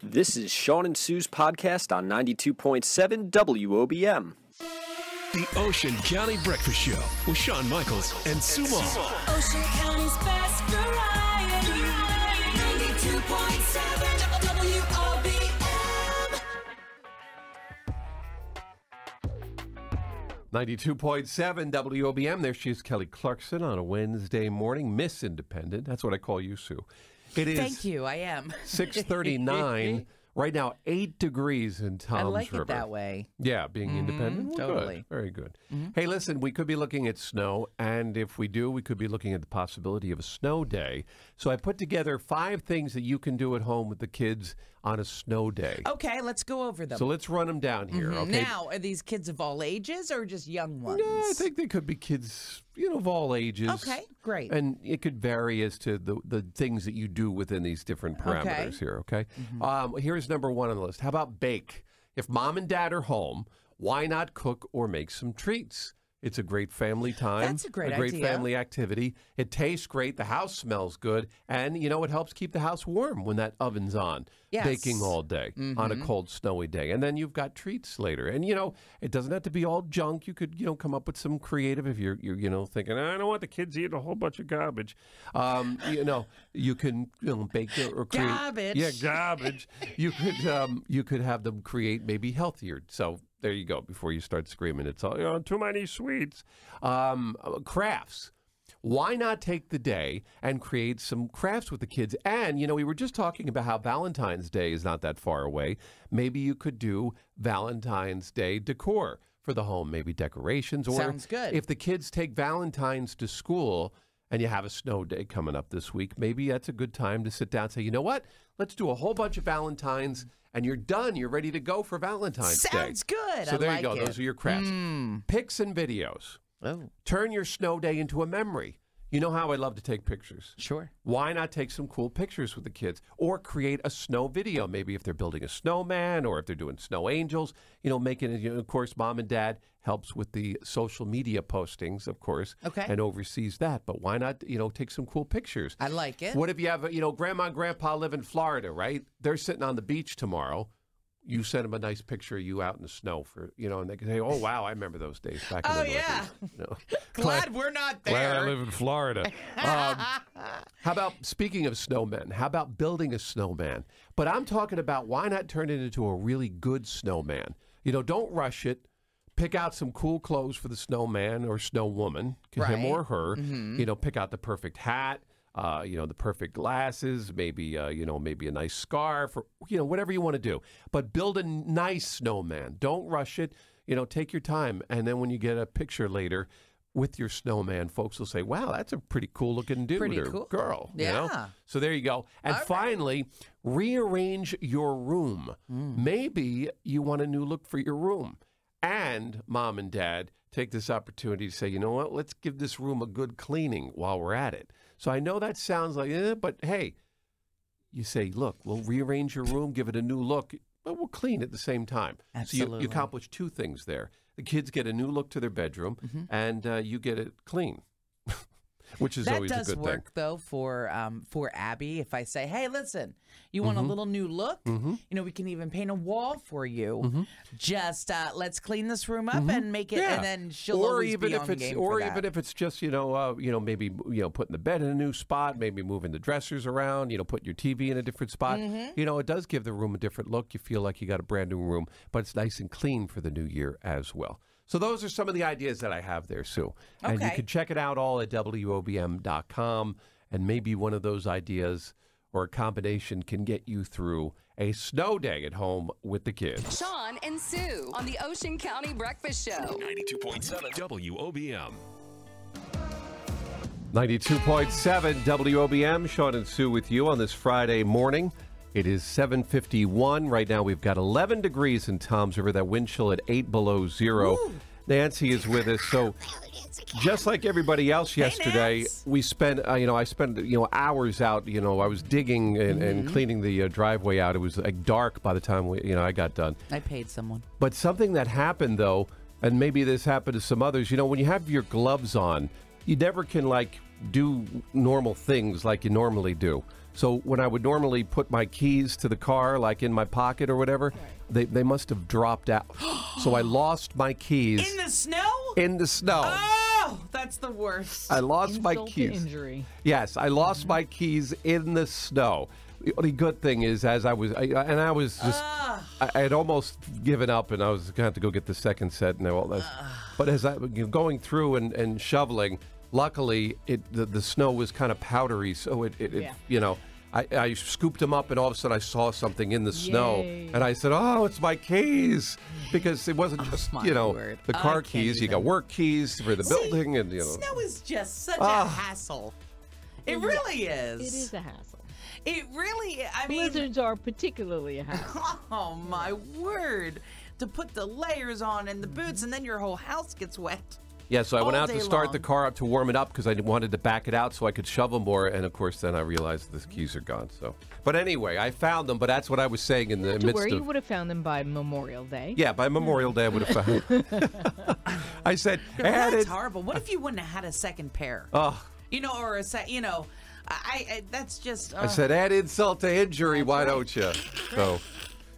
This is Shawn and Sue's podcast on 92.7 WOBM. The Ocean County Breakfast Show with Shawn Michaels and Sue Moss. Ocean County's best variety. 92.7 WOBM. 92.7 WOBM. There she is, Kelly Clarkson, on a Wednesday morning. Miss Independent. That's what I call you, Sue. It is. Thank you. I am. 6:39. Right now, 8 degrees in Toms River. I like it that way. Yeah, being independent. Well, totally. Good. Very good. Hey, listen, we could be looking at snow, and if we do, we could be looking at the possibility of a snow day. So I put together 5 things that you can do at home with the kids on a snow day. Okay, let's go over them. So let's run them down here, okay? Now, are these kids of all ages or just young ones? Yeah, I think they could be kids, of all ages. Okay, great. And it could vary as to the things that you do within these different parameters here, okay? Here's number 1 on the list. How about bake? If mom and dad are home, why not cook or make some treats? It's a great family time. That's a great great idea. family activity. It tastes great. The house smells good. And, it helps keep the house warm when that oven's on. Yes. Baking all day on a cold, snowy day. And then you've got treats later. And, it doesn't have to be all junk. You could, come up with some creative if you're thinking, I don't want the kids eating a whole bunch of garbage. You can, bake or create. Garbage. Yeah, garbage. You could have them create maybe healthier. So there you go. Before you start screaming, it's all too many sweets. Crafts. Why not take the day and create some crafts with the kids? And, we were just talking about how Valentine's Day is not that far away. Maybe you could do Valentine's Day decor for the home, maybe decorations. Or sounds good. If the kids take Valentine's to school and you have a snow day coming up this week, maybe that's a good time to sit down and say, you know what? Let's do a whole bunch of Valentines, and you're done. You're ready to go for Valentine's Day. Sounds good. So there like you go. it. Those are your crafts. Pics and videos. Oh, Turn your snow day into a memory. You know how I love to take pictures. sure. Why not take some cool pictures with the kids or create a snow video? Maybe if they're building a snowman or if they're doing snow angels, making it, of course, mom and dad helps with the social media postings, of course, Okay. and oversees that. But why not, take some cool pictures? I like it. What if you have, grandma and grandpa live in Florida, right? They're sitting on the beach tomorrow. You send them a nice picture of you out in the snow and they can say, oh, wow, I remember those days back in the Northeast. Glad we're not there. Glad I live in Florida. How about, speaking of snowmen, how about building a snowman? But I'm talking about why not turn it into a really good snowman? Don't rush it. Pick out some cool clothes for the snowman or snowwoman, him or her. Pick out the perfect hat. The perfect glasses, maybe a nice scarf, or, whatever you want to do. But build a nice snowman. Don't rush it. Take your time. And then when you get a picture later with your snowman, folks will say, wow, that's a pretty cool looking dude or cool. girl. Yeah. So there you go. And finally, rearrange your room. Maybe you want a new look for your room. And mom and dad take this opportunity to say, you know what, let's give this room a good cleaning while we're at it. So I know that sounds like, but hey, you say, look, we'll rearrange your room, give it a new look, but we'll clean at the same time. Absolutely. So you accomplish 2 things there. The kids get a new look to their bedroom, and you get it clean. Which is always a good thing. That does work, though, for Abby. If I say, hey, listen, you want a little new look? We can even paint a wall for you. Just let's clean this room up and make it, and then she'll always be on game for that. Even if it's just, maybe, putting the bed in a new spot, maybe moving the dressers around, putting your TV in a different spot. It does give the room a different look. You feel like you got a brand new room, but it's nice and clean for the new year as well. So those are some of the ideas that I have there, Sue. And you can check it out all at WOBM.com, and maybe one of those ideas or a combination can get you through a snow day at home with the kids. Shawn and Sue on the Ocean County Breakfast Show. 92.7 WOBM. 92.7 WOBM. Shawn and Sue with you on this Friday morning. It is 7:51. Right now we've got 11 degrees in Toms River. That wind chill at 8 below zero. Woo. Nancy is with us. So just like everybody else yesterday, we spent, I spent, hours out. I was digging and cleaning the driveway out. It was dark by the time I got done. I paid someone. But something that happened, though, and maybe this happened to some others, when you have your gloves on, you never can, do normal things like you normally do. So when I would normally put my keys to the car, like in my pocket or whatever, they must have dropped out. So I lost my keys. In the snow? In the snow. Oh, that's the worst. I lost my Insult to keys. injury. Yes, I lost my keys in the snow. The only good thing is, as I had almost given up, and I was going to have to go get the second set and all this. But as I going through and shoveling, luckily the snow was kind of powdery, so I scooped them up, and all of a sudden I saw something in the snow, and I said, "Oh, it's my keys," because it wasn't just word. the car keys. You got work keys for the building, and snow is just such a hassle. It really is. It is a hassle. It really, I mean. Blizzards are particularly a hassle. Oh, my word. To put the layers on and the boots, and then your whole house gets wet. Yeah, so I went out to start the long. car up to warm it up because I wanted to back it out so I could shovel more, and of course then I realized the keys are gone. So, but anyway, I found them. But that's what I was saying in the Don't midst worry, of. you would have found them by Memorial Day. Yeah, by Memorial Day I would have found. I said, That's horrible. What if you wouldn't have had a second pair? Oh. Or a set. I that's just. I said, add insult to injury. Why don't you? So.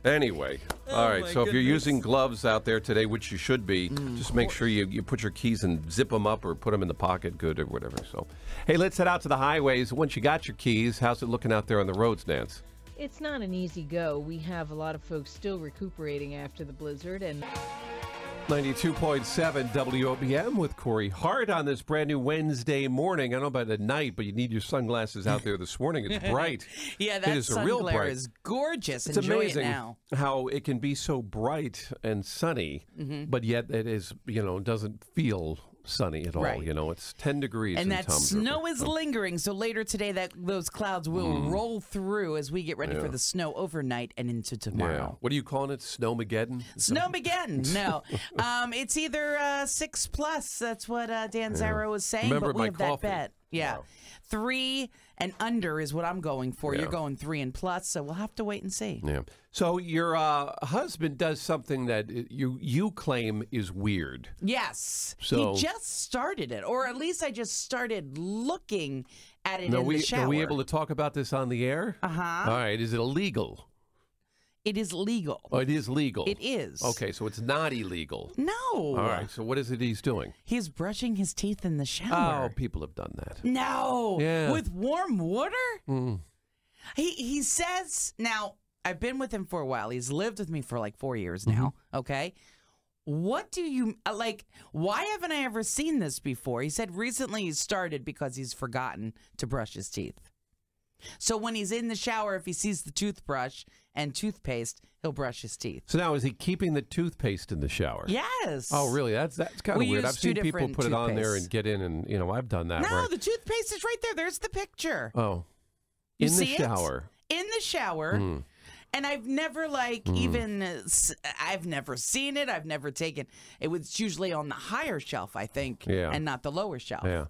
Anyway, all right, so if you're using gloves out there today, which you should be, just make sure you put your keys and zip them up or put them in the pocket good or whatever. So, hey, let's head out to the highways. Once you got your keys, how's it looking out there on the roads, Nance? It's not an easy go. We have a lot of folks still recuperating after the blizzard, and 92.7 WOBM with Corey Hart on this brand new Wednesday morning. I don't know about at night, but you need your sunglasses out there this morning. It's bright. Yeah, It that is a sun real glare bright. is gorgeous. It's Enjoy amazing it now. how it can be so bright and sunny, but yet it is, doesn't feel sunny at all. Right. It's 10 degrees. And in that Tom's snow River. is lingering, so later today those clouds will roll through as we get ready for the snow overnight and into Yeah. tomorrow. What are you calling it? Snowmageddon? Snowmageddon. No. It's either 6+. That's what Dan Zarrow was saying. Remember but we my have coffee. that bet. Yeah. Wow. 3 and under is what I'm going for. Yeah. You're going 3 and plus, so we'll have to wait and see. Yeah. So your husband does something that you claim is weird. Yes. So- He just started it, or at least I just started looking at it in the shower. Are we able to talk about this on the air? Uh-huh. All right. Is it illegal? It is legal. Oh, it is legal. It is. Okay, so it's not illegal. No. All right. So what is it he's doing? He's brushing his teeth in the shower. Oh, people have done that. No. Yeah. With warm water? He says, now, I've been with him for a while. He's lived with me for like 4 years now, okay? What do you, why haven't I ever seen this before? He said recently he started because he's forgotten to brush his teeth. So when he's in the shower, if he sees the toothbrush and toothpaste, he'll brush his teeth. So now is he keeping the toothpaste in the shower? Yes. Oh, really? That's kind We of weird. use I've seen two people different put it on there toothpastes. and get in, and I've done that. No, right? the toothpaste is right there. There's the picture. Oh, You in the see it? shower. In the shower. And I've never I've never seen it. I've never taken it. Was usually on the higher shelf, I think, Yeah. and not the lower shelf. Yeah.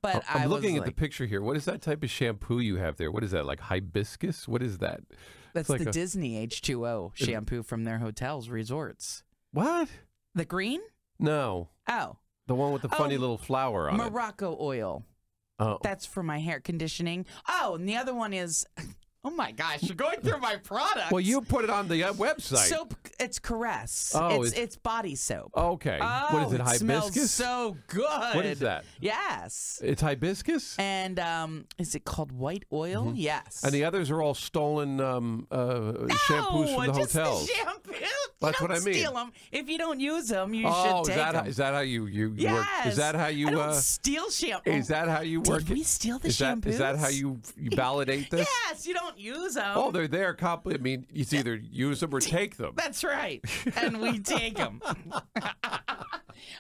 But I'm I looking was at the picture here. What is that type of shampoo you have there? What is that, like hibiscus? What is that? That's It's like the a- Disney H2O shampoo from their hotels, resorts. What? The green? No. Oh, The one with the funny Oh, little flower on it. Morocco oil. Oh. That's for my hair conditioning. Oh, and the other one is, oh my gosh, you're going through my products. Well, you put it on the website. Soap. It's Caress. Oh, it's body soap. Okay. What is it, it hibiscus? smells so good. What is that? Yes. It's hibiscus? And is it called white oil? Yes. And the others are all stolen shampoos from the just hotels. The shampoo. That's You what I don't mean. Steal them. If you don't use them, you Oh, should take them. is that how you work? Yes. Is that how you I don't steal shampoo. Is that how you work? Did we steal the Is that how shampoos? you validate this? Yes, you don't use them. Oh, they're there. I mean, it's either use them or take them. That's right. And we take them.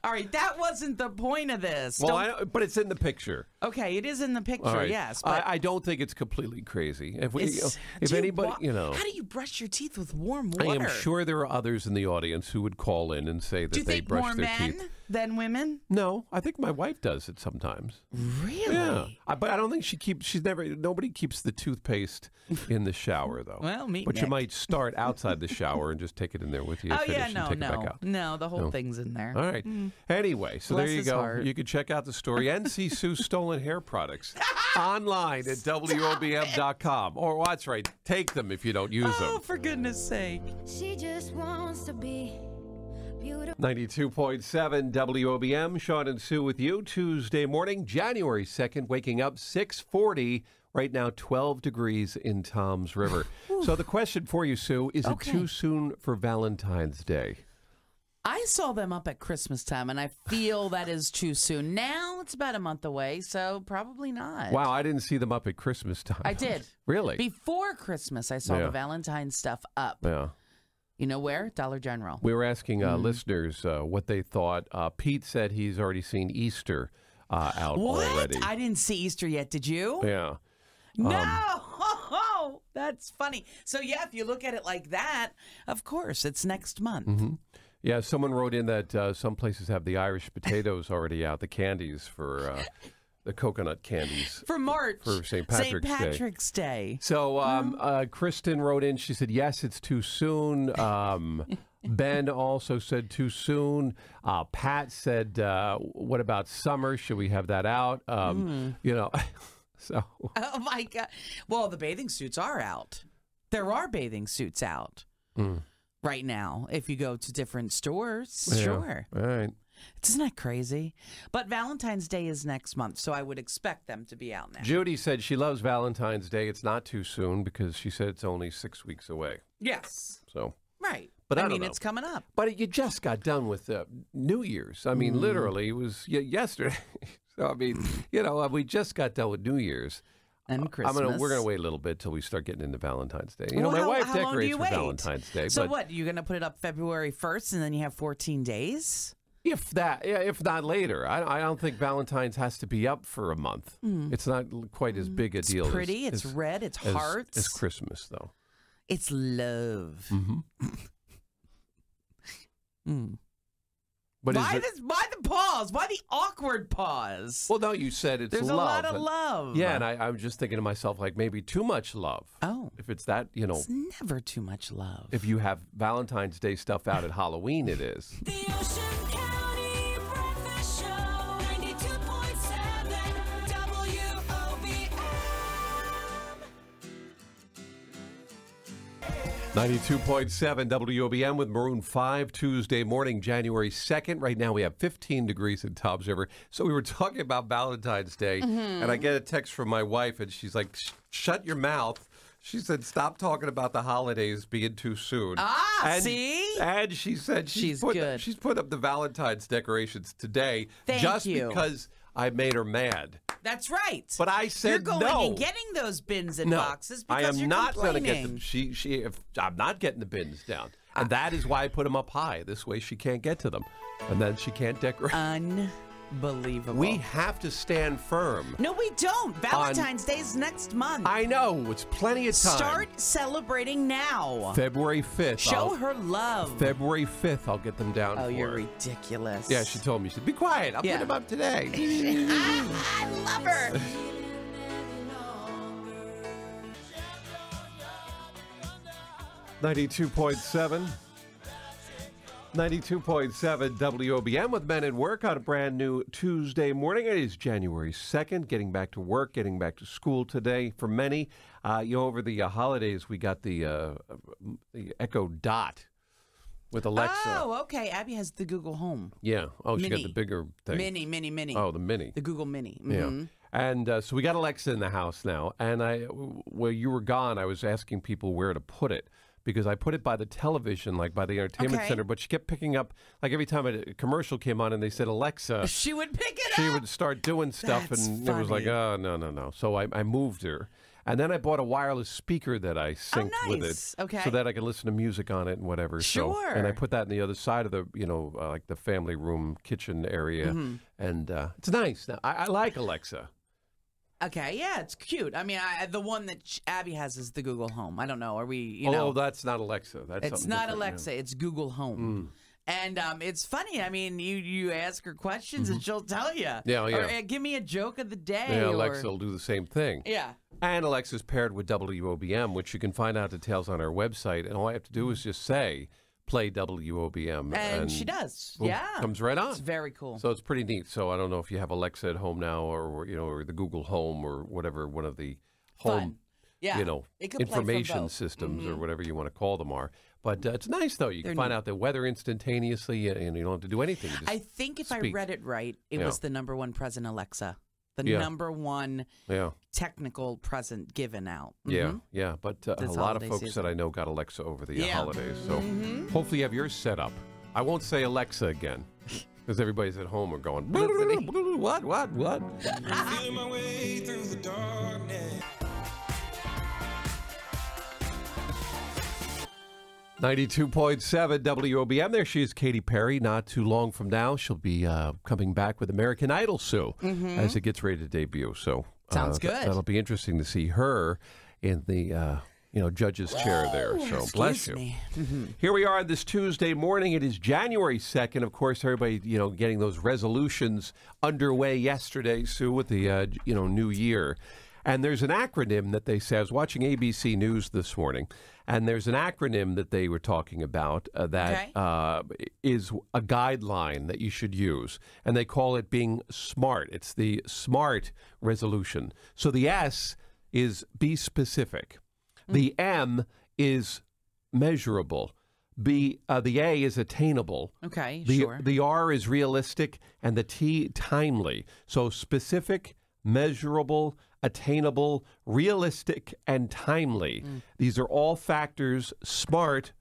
All right, that wasn't the point of this. Well, but it's in the picture. Okay, it is in the picture, All right. yes. But I don't think it's completely crazy. If it's- if do you anybody, wa- how do you brush your teeth with warm I water? am sure there are others in the audience who would call in and say that Do you they think brush more their men teeth. than women? No, I think my wife does it sometimes. Really? Yeah, but I don't think nobody keeps the toothpaste in the shower though. Well, meet But you Nick. might start outside the shower and just take it in there with you. Oh, finish yeah, and no, take it back no. out. No, the whole No. thing's in there. All right. Anyway, so Bless there you his go. heart. You can check out the story. NC Sue stolen stolen hair products online at WOBM.com. Or that's right, take them if you don't use them. Oh, for goodness sake. She just wants to be beautiful. 92.7 WOBM. Shawn and Sue with you. Tuesday morning, January 2nd, waking up 6:40. Right now, 12 degrees in Toms River. So the question for you, Sue, is it too soon for Valentine's Day? I saw them up at Christmas time, and I feel that is too soon. Now it's about a month away, so probably not. Wow, I didn't see them up at Christmas time. I did. Really? Before Christmas, I saw the Valentine's stuff up. Yeah. You know where? Dollar General. We were asking listeners what they thought. Pete said he's already seen Easter out already. I didn't see Easter yet. Did you? Yeah. No! That's funny. So, yeah, if you look at it like that, of course, it's next month. Mm-hmm. Yeah, someone wrote in that some places have the Irish potatoes already out, the candies for the coconut candies. For March. For St. Patrick's Day. So Kristen wrote in, she said, yes, it's too soon. Ben also said too soon. Pat said, what about summer? Should we have that out? You know, so. Oh, my God. Well, the bathing suits are out. There are bathing suits out right now if you go to different stores. Yeah. Sure. All right. Isn't that crazy? But Valentine's Day is next month, so I would expect them to be out now. Judy said she loves Valentine's Day. It's not too soon because she said it's only 6 weeks away. Yes. So. Right. But I mean, don't know. it's coming up. But you just got done with New Year's. I mean, literally, it was yesterday. So, I mean, you know, we just got done with New Year's. And Christmas. We're going to wait a little bit till we start getting into Valentine's Day. You know, Well, my wife how long do decorates you for wait? Valentine's Day. So but what? You're going to put it up February 1st and then you have 14 days? If not later. I don't think Valentine's has to be up for a month. It's not quite as big a deal. It's pretty. It's red. It's hearts. It's Christmas, though. It's love. But Why the pause? Why the awkward pause? Well, no, you said it's There's love. a lot of love. Yeah, and I'm just thinking to myself, like, maybe too much love. Oh. If it's that, you know. It's never too much love. If you have Valentine's Day stuff out at Halloween, it is. The Ocean County Breakfast Show, 92.7 WOBM. 92.7 WOBM with Maroon 5 Tuesday morning, January 2nd. Right now we have 15 degrees in Toms River. So we were talking about Valentine's Day, and I get a text from my wife, and she's like, shut your mouth. She said, stop talking about the holidays being too soon. See? And she said she's put up the Valentine's decorations today Thank you. because I made her mad. That's right. But I said you're going no. and getting those bins and boxes because I am you're not going to complaining. get them. I'm not getting the bins down, and that is why I put them up high. This way, she can't get to them, and then she can't decorate. Unbelievable. We have to stand firm. No, we don't. Valentine's Day is next month. I know. It's plenty of time. Start celebrating now. February 5th. Show her love. February 5th, I'll get them down Oh, for you're her. ridiculous. Yeah, she told me. She said, be quiet. I'll put them up today. I love her. 92.7 WOBM with Men at Work on a brand new Tuesday morning. It is January 2nd, getting back to work, getting back to school today for many. Over the holidays, we got the Echo Dot with Alexa. Oh, okay. Abby has the Google Home. Yeah. Oh, she got Mini. the bigger thing. Mini. Oh, the Mini. The Google Mini. Yeah. And so we got Alexa in the house now. And while you were gone, I was asking people where to put it. Because I put it by the television, like by the entertainment center, but she kept picking up, like every time a commercial came on and they said Alexa, She would pick it she up. would start doing stuff, That's and it was like, funny. oh, no. So I moved her. And then I bought a wireless speaker that I synced with nice. it, Okay. so that I could listen to music on it and whatever. So, Sure. and I put that on the other side of the, like the family room, kitchen area, and it's nice. Now, I like Alexa. Okay, yeah, it's cute. I mean, the one that Abby has is the Google Home. I don't know. Are we, you know? Oh, that's not Alexa. That's It's something not different, Alexa. yeah. It's Google Home. And it's funny. I mean, you ask her questions and she'll tell you. Yeah, yeah. Or, give me a joke of the day. Yeah, or, Alexa will do the same thing. Yeah. And Alexa's paired with WOBM, which you can find out details on our website. And all I have to do is just say, play WOBM. And she does. boom, Yeah. comes right on. It's very cool. So it's pretty neat. So I don't know if you have Alexa at home now, or or the Google Home, or whatever one of the home, Fun. Yeah. It could play from information both. systems or whatever you want to call them are. But it's nice though. You can find out the weather instantaneously, and you don't have to do anything. You just I think if I speak. read it right, it was the number one present Alexa. The Yeah. number one technical present given out. Yeah. But a This lot of holiday folks season. that I know got Alexa over the Yeah. holidays. So hopefully you have yours set up. I won't say Alexa again because everybody's at home are going, what? Feeling my way through the darkness. 92.7 WOBM. There she is, Katy Perry. Not too long from now, she'll be coming back with American Idol, Sue, as it gets ready to debut. So Sounds good. That'll be interesting to see her in the judge's chair there. So bless you. Me. Here we are on this Tuesday morning. It is January 2nd. Of course, everybody getting those resolutions underway yesterday, Sue, with the new year. And there's an acronym that they say. I was watching ABC News this morning, and there's an acronym that they were talking about that is a guideline that you should use. And they call it being SMART. It's the SMART resolution. So the S is be specific. The M is measurable. The A is attainable. Okay, sure. The R is realistic, and the T, timely. So specific, measurable, attainable, realistic, and timely. These are all factors SMART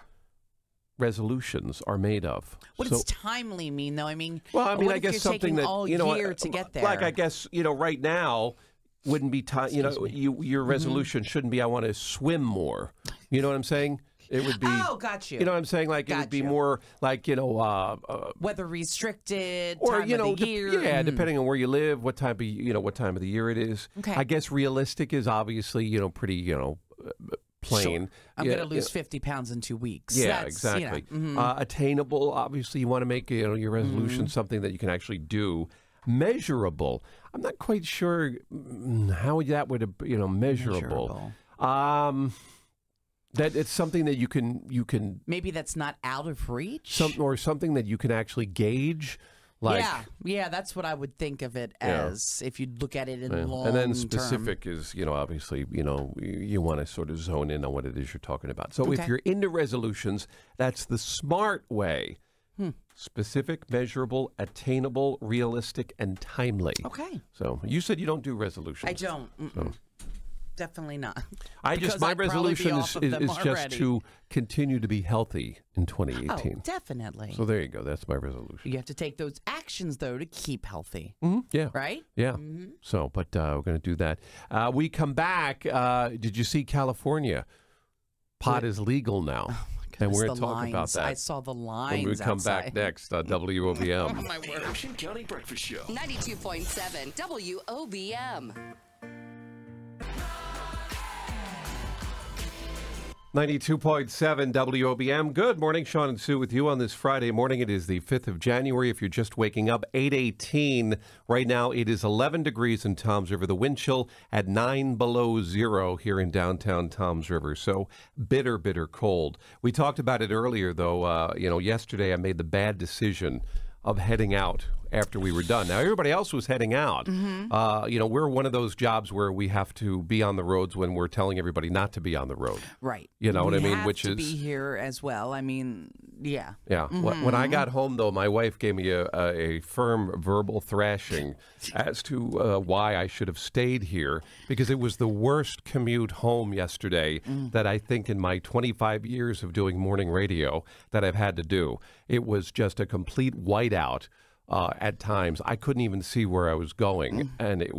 resolutions are made of. What does timely mean, though? I mean, well, what I if guess you're something taking that all year to get there. Like I guess right now wouldn't be time. Your resolution shouldn't be I want to swim more. You know what I'm saying? It would be. Oh, got you. You know what I'm saying? Like it would be more like weather restricted, or time of the year. depending on where you live, what time of the year it is. Okay. I guess realistic is obviously pretty plain. Sure. I'm going to lose 50 pounds in 2 weeks. Yeah, That's, exactly. Attainable, obviously, you want to make your resolution something that you can actually do. Measurable, I'm not quite sure how that would measurable. That it's something that you can maybe that's not out of reach. Or something that you can actually gauge. Like, yeah, that's what I would think of it as if you look at it in long term. And then term. specific is, obviously, you want to sort of zone in on what it is you're talking about. So if you're into resolutions, that's the SMART way. Specific, measurable, attainable, realistic, and timely. Okay. So you said you don't do resolutions. I don't. So. Definitely not. My resolution is just to continue to be healthy in 2018. Oh, definitely. So there you go. That's my resolution. You have to take those actions, though, to keep healthy. Yeah. Right? Yeah. So, but we're going to do that. We come back. Did you see California? Pot is legal now. Oh, and we're going to talk about that. I saw the lines when we come back next on WOBM. Oh, my word. Ocean County Breakfast Show. 92.7 WOBM. 92.7 WOBM. Good morning, Shawn and Sue with you on this Friday morning. It is the 5th of January. If you're just waking up, 8:18. Right now, it is 11 degrees in Toms River. The wind chill at 9 below zero here in downtown Toms River. So bitter, bitter cold. We talked about it earlier, though. Yesterday I made the bad decision of heading out after we were done. Now, everybody else was heading out. We're one of those jobs where we have to be on the roads when we're telling everybody not to be on the road. Right. You know what I mean? Which is be here as well. I mean, yeah. Yeah. When I got home, though, my wife gave me a firm verbal thrashing as to why I should have stayed here, because it was the worst commute home yesterday that I think in my 25 years of doing morning radio that I've had to do. It was just a complete whiteout. At times, I couldn't even see where I was going, and it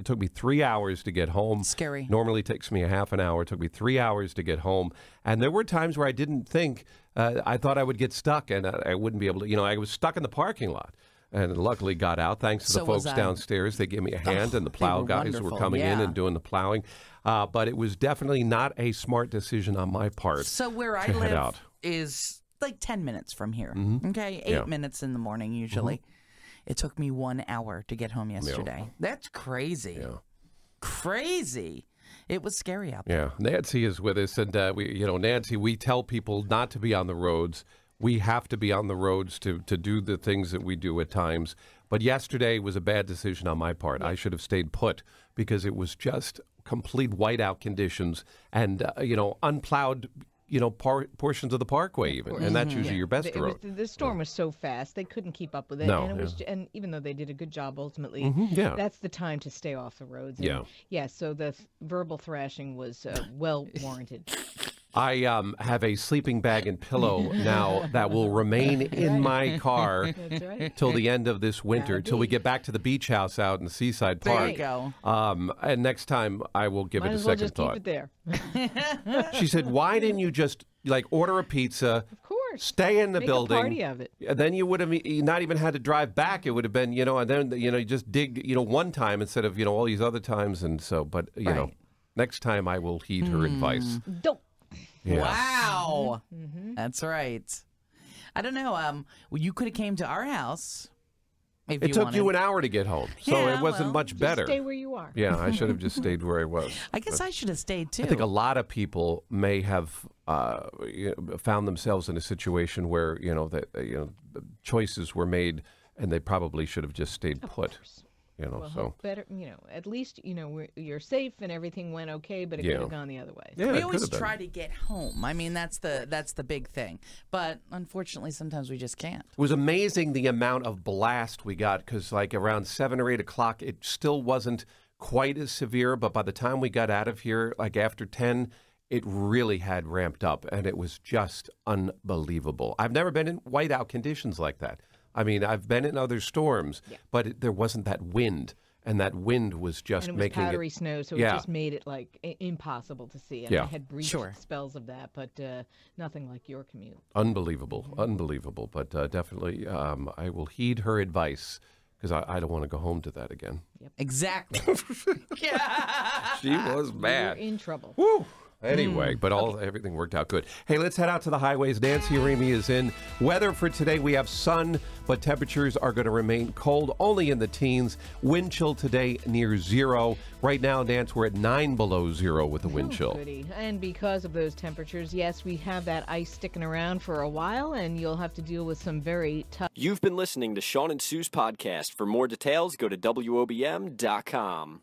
took me 3 hours to get home. Scary. Normally takes me a half an hour. It took me 3 hours to get home, and there were times where I didn't think, I thought I would get stuck, and I wouldn't be able to, I was stuck in the parking lot, and luckily got out, thanks to the folks downstairs. They gave me a hand, and the plow guys were coming in and doing the plowing, but it was definitely not a smart decision on my part. So where I live is like 10 minutes from here. Okay, 8 minutes in the morning usually. It took me 1 hour to get home yesterday. That's crazy. Crazy. it was scary out there. Yeah, Nancy is with us, and Nancy, we tell people not to be on the roads. We have to be on the roads to do the things that we do at times. But yesterday was a bad decision on my part. I should have stayed put because it was just complete whiteout conditions and unplowed. Portions of the parkway even, and that's usually your best road. The storm was so fast they couldn't keep up with it, No, and it was. And even though they did a good job, ultimately, that's the time to stay off the roads. And so the verbal thrashing was well warranted. I have a sleeping bag and pillow now that will remain in my car till the end of this winter, till we get back to the beach house out in Seaside Park. There you go. And next time I will give it a second thought. Keep it there. She said, "Why didn't you just order a pizza? Of course. Stay in the Make building. a party of it. And then you would have not even had to drive back. It would have been, and then you just dig, one time instead of all these other times, and so. But next time I will heed her advice. Don't. Yeah. Wow. That's right. I don't know. Well, you could have came to our house. If It you took wanted. you an hour to get home, so Yeah, it wasn't well, much better. Stay where you are. Yeah, I should have just stayed where I was. I guess I should have stayed too. I think a lot of people may have found themselves in a situation where the choices were made, and they probably should have just stayed put. Well, So better, at least you're safe and everything went okay, but it could have gone the other way. yeah, we it always could have try to get home. I mean, that's the big thing. But unfortunately, sometimes we just can't. It was amazing the amount of blast we got because, around 7 or 8 o'clock, it still wasn't quite as severe. But by the time we got out of here, after 10, it really had ramped up, and it was just unbelievable. I've never been in whiteout conditions like that. I mean, I've been in other storms, but there wasn't that wind, and that wind was just And it was making powdery snow, so it just made it impossible to see. And I had brief spells of that, but nothing like your commute. Unbelievable. But definitely, I will heed her advice because I don't want to go home to that again. Yep. Exactly. She was mad. You're in trouble. Woo! Anyway, but everything worked out good. Hey, let's head out to the highways. Nancy Arimi is in. Weather for today, we have sun, but temperatures are going to remain cold, only in the teens. Wind chill today near 0. Right now, Nance, we're at 9 below 0 with the wind chill. Goody. And because of those temperatures, yes, we have that ice sticking around for a while, and you'll have to deal with some very tough. You've been listening to Shawn and Sue's podcast. For more details, go to WOBM.com.